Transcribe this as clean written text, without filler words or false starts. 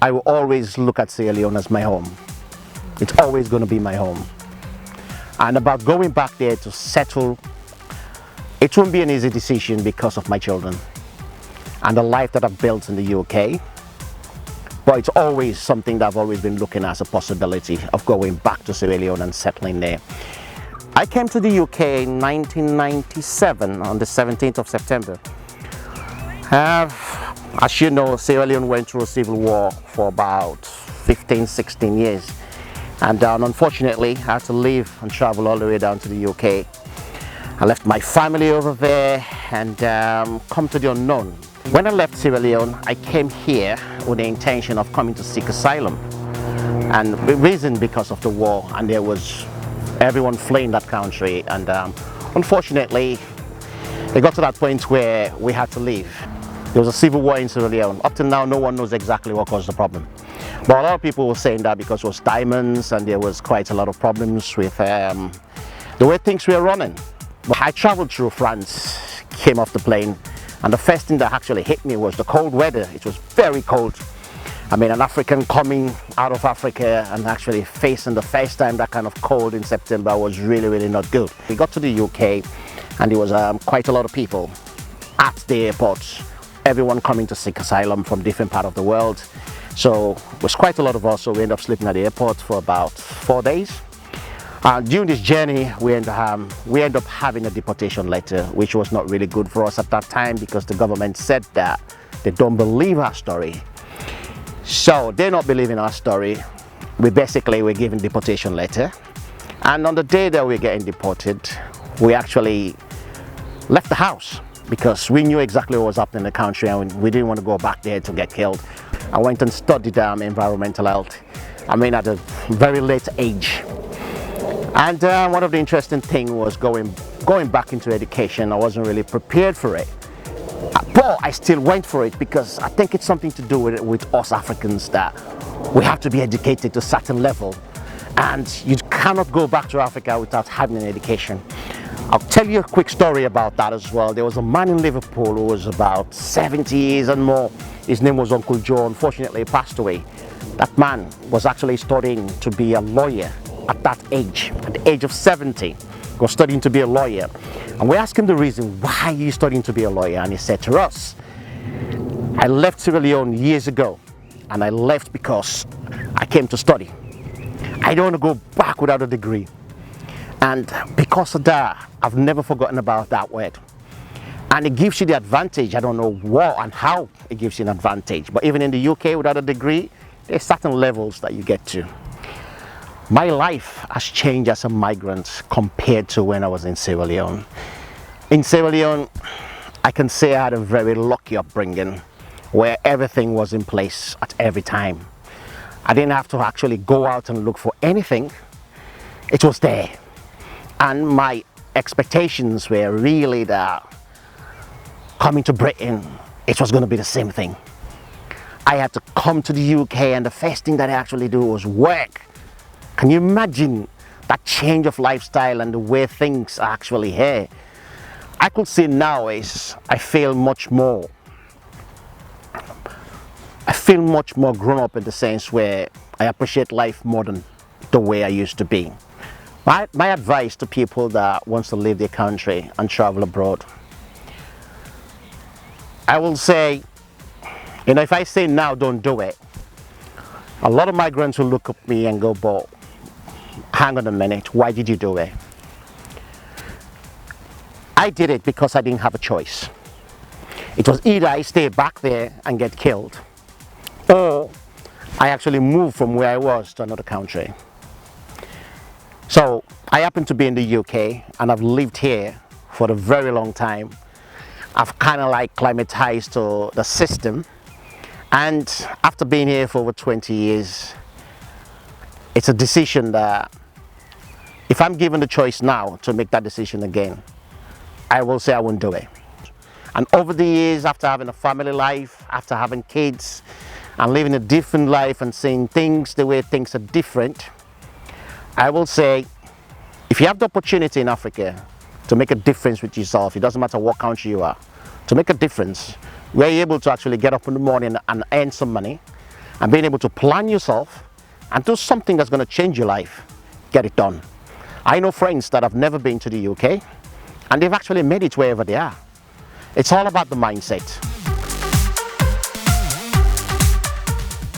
I will always look at Sierra Leone as my home. It's always going to be my home. And about going back there to settle, it won't be an easy decision because of my children and the life that I've built in the UK. But it's always something that I've always been looking at as a possibility of going back to Sierra Leone and settling there. I came to the UK in 1997 on the 17th of September. As you know, Sierra Leone went through a civil war for about 15-16 years. And unfortunately, I had to leave and travel all the way down to the UK. I left my family over there and come to the unknown. When I left Sierra Leone, I came here with the intention of coming to seek asylum. And the reason because of the war, and there was everyone fleeing that country. And unfortunately, it got to that point where we had to leave. There was a civil war in Sierra Leone. Up to now, no one knows exactly what caused the problem. But a lot of people were saying that because it was diamonds and there was quite a lot of problems with the way things were running. But I traveled through France, came off the plane, and the first thing that actually hit me was the cold weather. It was very cold. I mean, an African coming out of Africa and actually facing the first time that kind of cold in September was really, really not good. We got to the UK and there was quite a lot of people at the airport, everyone coming to seek asylum from different parts of the world. So it was quite a lot of us, so we ended up sleeping at the airport for about 4 days. During this journey, we end up having a deportation letter, which was not really good for us at that time because the government said that they don't believe our story. So they're not believing our story. We basically were given deportation letter. And on the day that we were getting deported, we actually left the house because we knew exactly what was happening in the country and we didn't want to go back there to get killed. I went and studied environmental health, I mean at a very late age. And one of the interesting things was going back into education. I wasn't really prepared for it. But I still went for it because I think it's something to do with us Africans, that we have to be educated to a certain level. And you cannot go back to Africa without having an education. I'll tell you a quick story about that as well. There was a man in Liverpool who was about 70 years and more. His name was Uncle Joe. Unfortunately, he passed away. That man was actually studying to be a lawyer at that age, at the age of 70. He was studying to be a lawyer. And we asked him the reason, why are you studying to be a lawyer? And he said to us, I left Sierra Leone years ago, and I left because I came to study. I don't want to go back without a degree. And because of that, I've never forgotten about that word. And it gives you the advantage. I don't know what and how it gives you an advantage. But even in the UK, without a degree, there's certain levels that you get to. My life has changed as a migrant compared to when I was in Sierra Leone. In Sierra Leone, I can say I had a very lucky upbringing where everything was in place at every time. I didn't have to actually go out and look for anything. It was there. And my expectations were really that coming to Britain, it was going to be the same thing. I had to come to the UK and the first thing that I actually do was work. Can you imagine that change of lifestyle and the way things are actually here? I could say now is I feel much more grown up in the sense where I appreciate life more than the way I used to be. My advice to people that wants to leave their country and travel abroad, I will say, if I say now, don't do it, a lot of migrants will look at me and go, but hang on a minute, why did you do it? I did it because I didn't have a choice. It was either I stay back there and get killed, or I actually moved from where I was to another country. So I happen to be in the UK and I've lived here for a very long time. I've kind of like climatized to the system, and after being here for over 20 years, it's a decision that if I'm given the choice now to make that decision again, I will say I won't do it. And over the years, after having a family life, after having kids and living a different life and seeing things the way things are different, I will say, if you have the opportunity in Africa to make a difference with yourself, it doesn't matter what country you are, to make a difference, where you're able to actually get up in the morning and earn some money and being able to plan yourself and do something that's going to change your life, get it done. I know friends that have never been to the UK and they've actually made it wherever they are. It's all about the mindset.